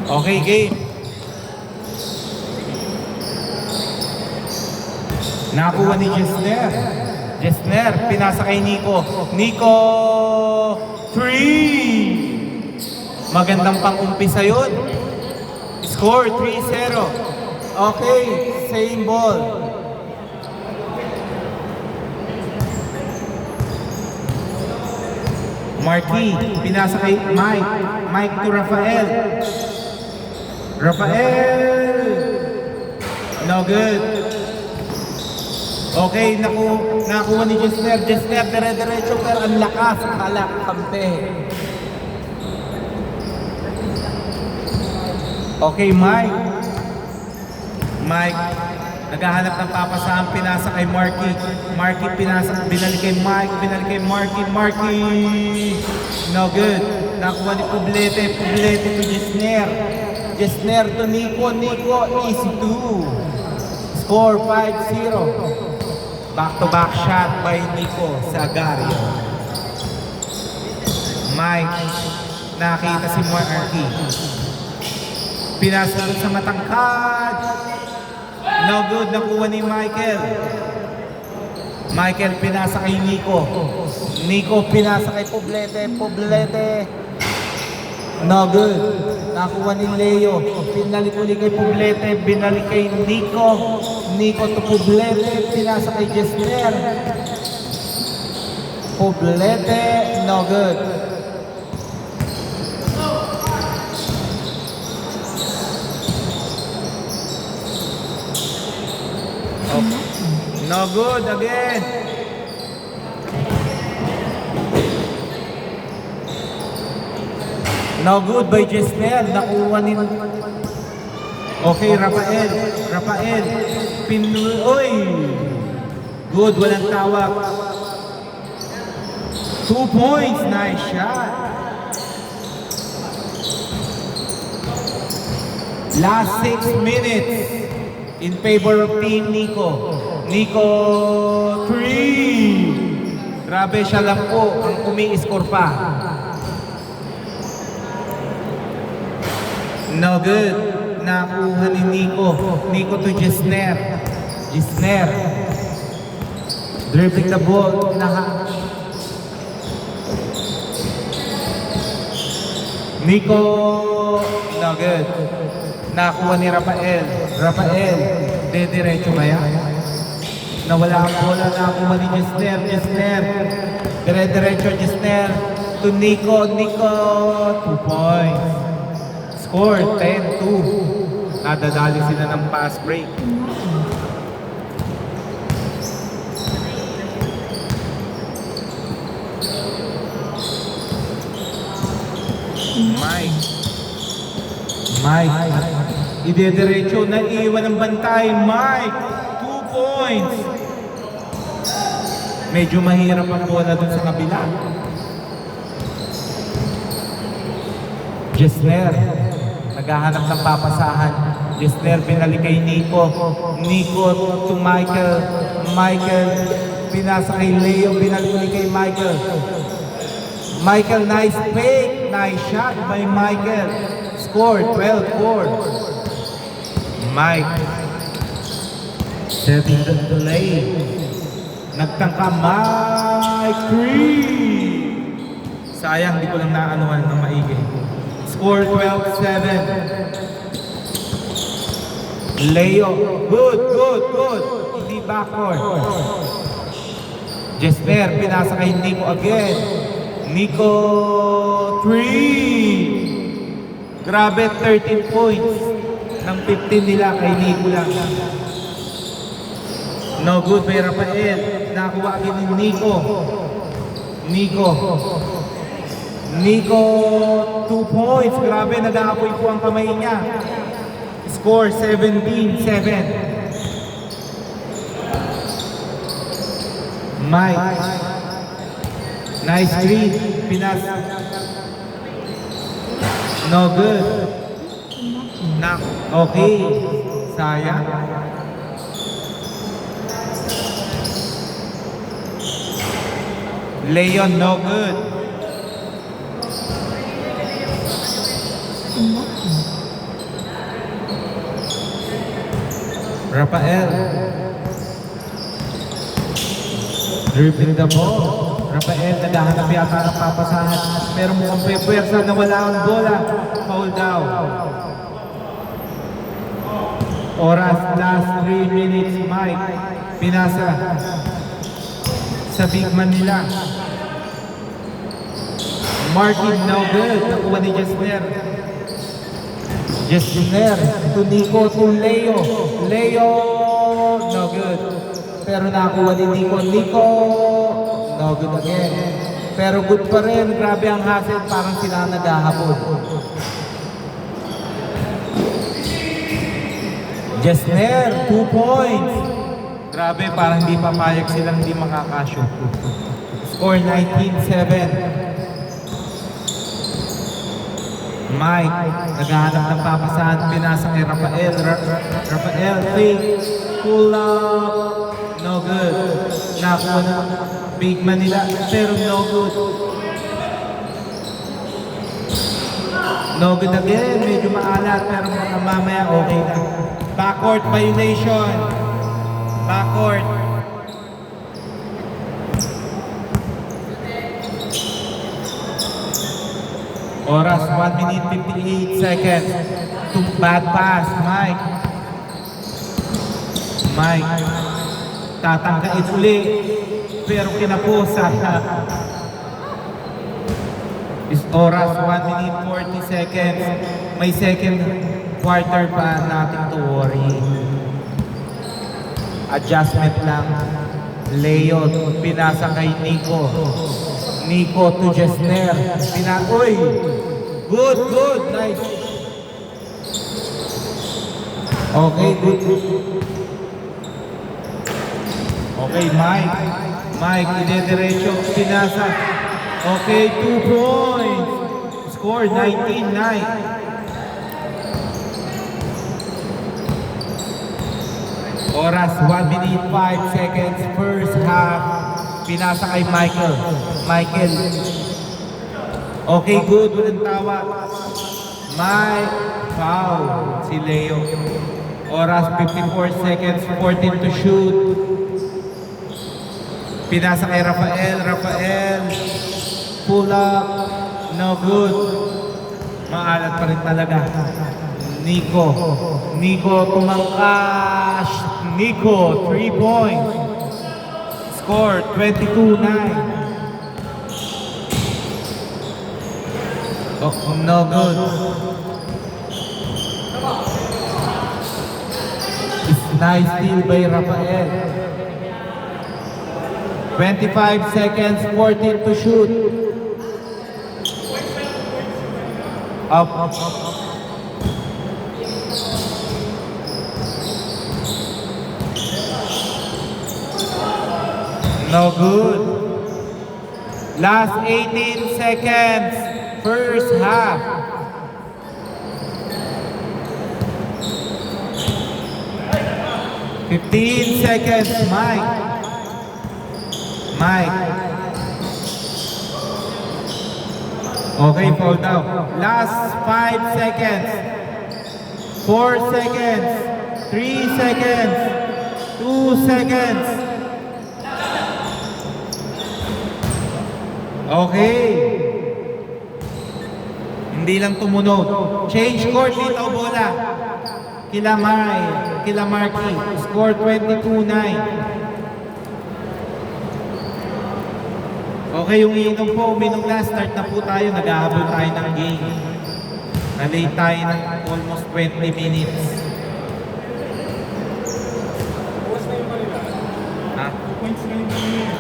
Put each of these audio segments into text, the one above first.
Okay, game. Nakuha ni Jesner. Jesner, pinasa kay Nico. Nico, 3. Magandang pang-umpisa yun. Score, 3-0. Okay, same ball. Marky, pinasa kay Mike. Mike to Rafael. Rafael! No good. Okay, nakuha ni Jesner. Jesner, dire-diretso pero ang lakas. Kala, kampe. Okay, Mike. Mike, naghahanap ng papasahan, pinasa kay Marky. Marky, pinasa, binalik kay Mike, binalik kay Marky. Marky! No good. Nakuha ni Poblete. Poblete to Jesner. Jesner to Nico. Nico, easy 2. Score 5-0. Back-to-back shot by Nico Sagario. Mike, nakita si Marky. Pinasa sa matangkad. No good, nakuha ni Michael. Michael, pinasa kay Nico. Nico, pinasa kay Poblete. Poblete. No good. Nakuha ni Leo. Pinalik uli kay Poblete. Binalik kay Nico. Nico to Poblete. Pinasa kay Jesner. Poblete. No good. No good again. No good by Jesner. Nakuha ni... Okay, Rafael. Rafael. Uy! Good, walang tawag. 2 points. Nice shot. Last 6 minutes in favor of Team Nico. Nico, 3. Grabe, siya lang po ang umi-score pa. No good. Nakuha ni Nico. Nico to Jesner. Jesner. Dribbling the ball. Nico. No good. Nakuha ni Rafael. Rafael. Diretso ba yan? Nawala ang bola. Nakuha ni Jesner. Jesner. Dire-diretso Jesner. To Nico. Nico. 2 points. Score 10-2. Nadadali sila ng pass break. Mike. Idediretso. Naiwan ang bantay. Mike. 2 points. Medyo mahirap ang bola dun sa kabila. Jesner. Naghahanap ng papasahan. Jesner, binalik kay Nico. Nico to Michael. Michael, pinasa kay Leo. Binalik ulit kay Michael. Michael, nice fake. Nice shot by Michael. Score, 12-4. Mike. Setting the delay. Nagtangka, Mike. 3. Sayang, di ko lang naanuhan ng maigi. Score 12-7. Leo. Good. Hindi backward. Jesner, pinasa kay Nico again. Nico, 3. Grabe, 13 points. Ng 15 nila kay Nico lang. No good by Rafael. Nakuha agad ni Nico. Nico, 2 points. Grabe, nag-aapoy po ang kamay niya. Score 17-7. Mike. Nice screen. Pinas. No good. Okay. Sayang. Leon, no good. Rafael. Dribbling the ball. Rafael, naghahanap yata ng papasahan. Pero mukhang pwersa na wala ang bola. Foul daw. Oras, last 3 minutes, Mike. Pinasa sa big man nila. Martin, no good. Nakuha ni Jesner. Jesner to Nico to Leo. Leo, no good. Pero nakuha ni Nico. Nico, no good again. Pero good pa rin. Grabe ang hassle. Parang sila naghahabol. Jesner, 2 points. Grabe, parang hindi papayag silang hindi makakashoot. Score 19-7. Mike, naghahanap ng papasahan. Pinasa kay Rafael. Rafael, fake. Pull up. No good. Nakuha na big man nila. Pero no good. No good again. Medyo maalat. Pero mamaya okay na. Backcourt violation. Backcourt. Oras, 1 minute 58 seconds. Bad pass, Mike. Mike. Tatangkain uli. Pero kinapusa. Oras, 1 minute 40 seconds. May second quarter pa natin to worry. Adjustment lang. Leo, pinasa kay Nico. Nico to Jesner. Uy! Good, good. Nice. Okay, good. Okay, Mike. Mike, ine-diretso. Pinasa. Okay, 2 points. Score 19-9. Oras, 1 minute 5 seconds. First half. Pinasa kay Michael. Michael. Okay, good. Walang tawag. Mike. Foul. Si Leo. Oras, 54 seconds. 14 to shoot. Pinasa kay Rafael. Rafael. Pull up. No good. Maalat pa rin talaga. Nico. Nico tumangkas. Nico, 3 points. Score 22-9. Oh, no good. It's nice steal by Rafael. 25 seconds, 14 to shoot. Up, up, up, up. No good. Last 18 seconds. First half. Fifteen seconds. Mike. Mike. Okay, fall down. Last 5 seconds. 4 seconds. 3 seconds. 2 seconds. Okay. Hindi lang tumunog. Change court dito, bola. Kila Marky. Score 22-9. Okay, yung iinom po, uminom na. Start na po tayo. Nag-ahabol tayo ng game. Na-late tayo ng almost 20 minutes. Ha?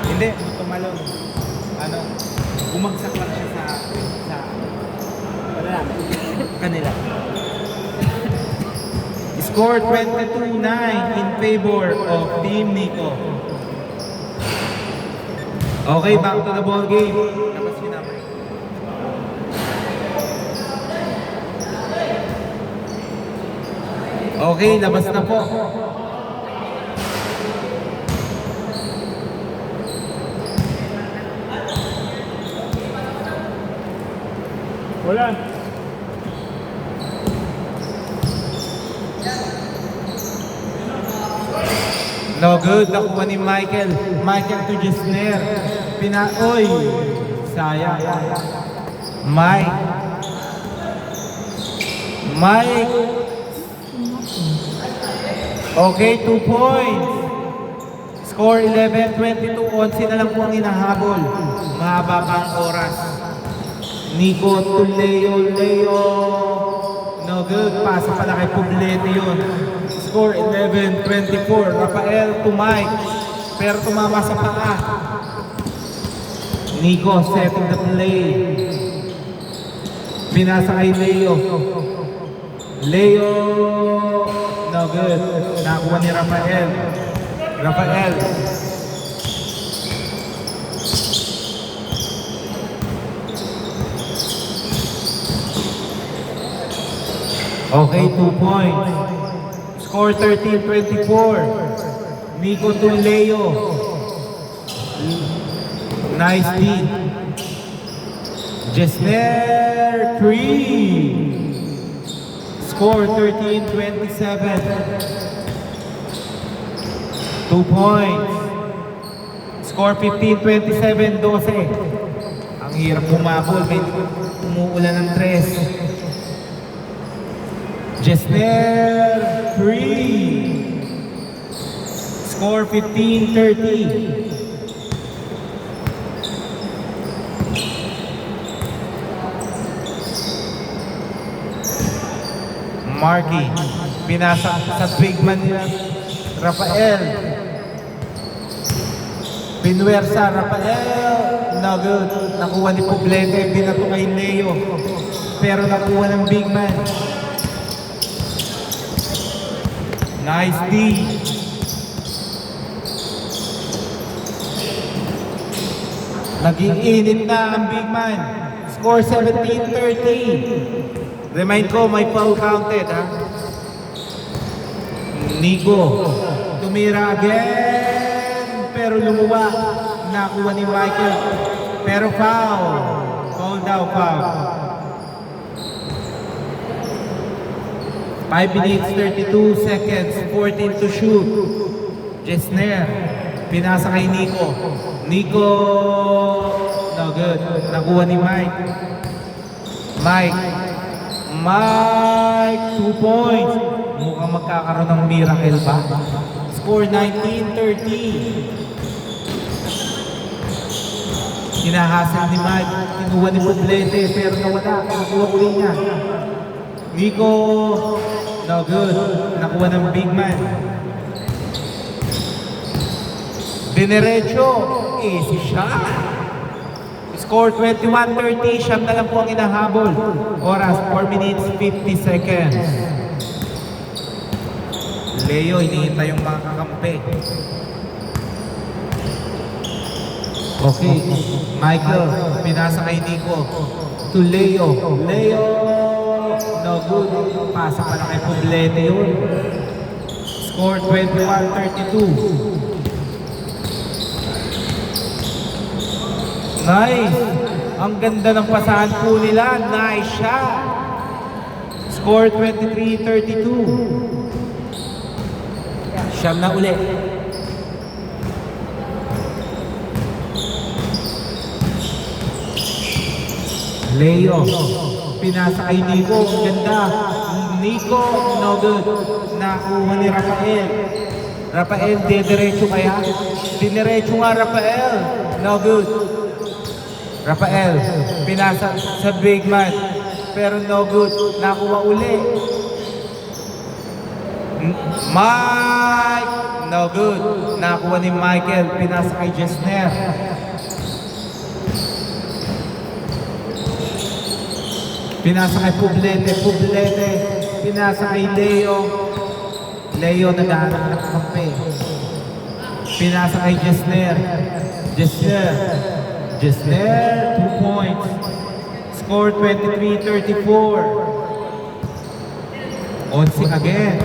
Hindi, tumalon. Ano? Bumagsak lang siya sa kanila. Score 22-9 in favor of Team Nico. Okay, back to the ball game. Tapos sinamay. Okay, labas na po. Wala. No good. Nakuha ni Michael. Michael to Jesner. Oy! Sayang. Mike. Okay, 2 points. Score 11-22. 11 na lang po ang hinahabol. Mahaba pa ang oras. Nico to Leo. No good. Pasa pala kay Poblete yun. Score 11-24. Rafael to Mike. Pero tumama sa paa. Nico setting the play. Pinasa kay Leo. No good. Nakuha ni Rafael. Okay, 2 points. Score 13-24. Nico to Leo. Nice lead. Jesner 3. Score 13-27. 2 points. Score 15-27, 12. Ang hirap bumabol. May umuulan ng 3. Jesner 3. Score 15-30. Marky, pinasa sa big man nila. Rafael. Pinwersa, Rafael. No good. Nakuha ni Poblete. Binato kay Leo. Pero nakuha ng big man. Nice D. Nag-iinit na ang big man. Score 17-30. Remind ko, may foul counted, ha? Nico. Tumira again. Pero lumuwa. Nakuha ni Michael. Pero foul. Foul. 5 minutes, 32 seconds. 14 to shoot. Jesner. Pinasa kay Nico. No good. Nakuha ni Mike. 2 points. Mukhang magkakaroon ng miracle ba? Score 19-13. Hinahasal ni Mike. Kinuha ni Poblete pero nawala. Nakuha uli niya. Nico. No good. Nakuha ng big man. Dinerecho. Easy shot. Score 21-30, siyam na lang po ang inahabol. Oras, 4 minutes, 50 seconds. Leo, hinihintay yung mga kakampi. Okay, Michael, pinasa kay Nico. To Leo. No good. Pasa pala kay Poblete yun. Score 21-32. Nice! Ang ganda ng pasahan po nila. Nice shot! Score 23-32. Siyam na uli. Leo. Pinasa kay Nico. Ang ganda. Nico, no good. Nakuha ni Rafael. Rafael, diretso kaya? Diretso nga Rafael. No good. Rafael, pinasa sa big man. Pero no good. Nakuha uli. Mike! No good. Nakuha ni Michael. Pinasa kay Jesner. Pinasa kay Poblete. Pinasa kay Leo. Leo naghahanap ng kampe. Pinasa kay Jesner. Jesner, 2 points. Score 23-34. Onsing again.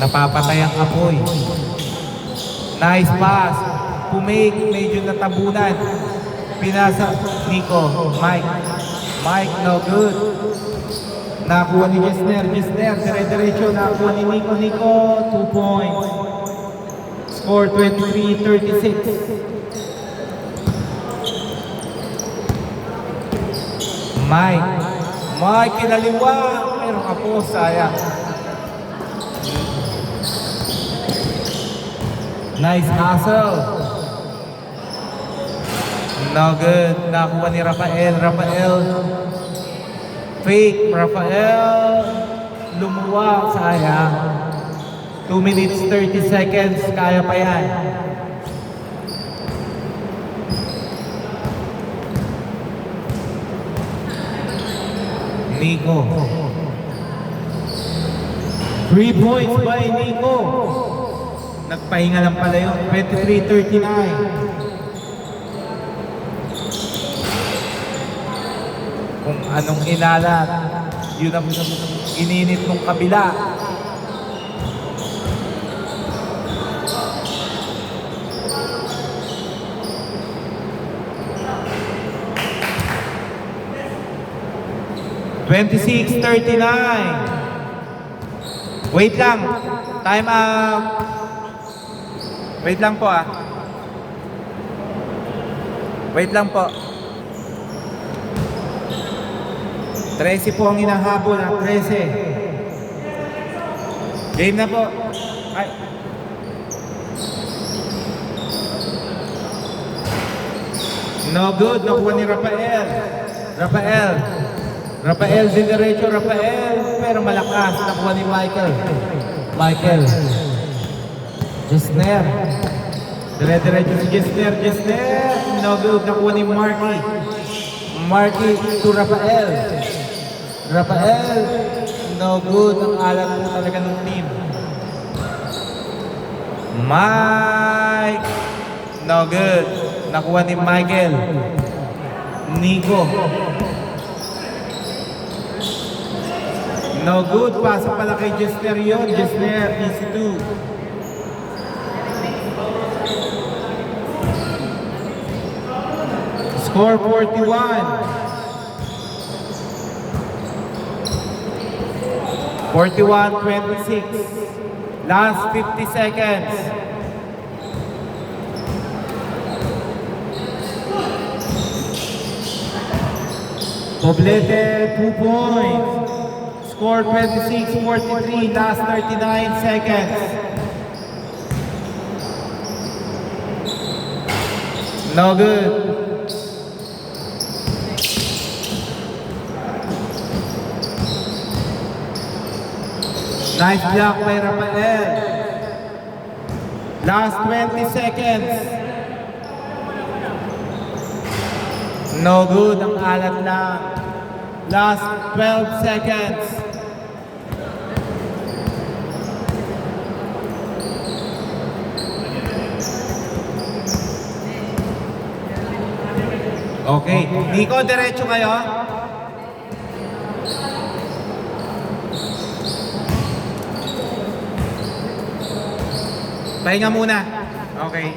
Napapatay ang apoy. Nice pass. Pumake, medyo natabunan. Pinasa, Nico, Mike, no good. Nakuha ni Jesner, dire-diretso, nakuha ni Nico, 2 points. Score 23-36. Mike kinaliwa, pero ako, sayang. Nice hustle. No good. Nakuha ni Rafael. Fake. Rafael. Lumuwa. Sayang. 2 minutes 30 seconds. Kaya pa yan. Nico. 3 points by Nico. Nagpahinga lang pala yun. 23-39. Kung anong inalat, yun ang ininit ng kabila. (26-39). Wait lang. Time out. Wait lang po ah. Wait lang po. 13 po ang hinahabol ah. 13. Game na po. Ay. No good. Nakuha ni Rafael din diretso. Pero malakas. Nakuha ni Michael. Jesner. Dire-diretso si Jesner. No good. Nakuha ni Marky to Rafael. No good. Ang alat po talaga ng team. Mike. No good. Nakuha ni Michael. Nico. No good. Pasa pala kay Jesner yun. Jesner, easy 2. Score 41. 41-26. Last 50 seconds. Poblete, 2 points. Score 26-43. Last 39 seconds. No good. Nice block by Rafael. Last 20 seconds. No good. Ang alat lang. Last 12 seconds. Okay. Nico, diretso kayo. Pahinga muna. Okay.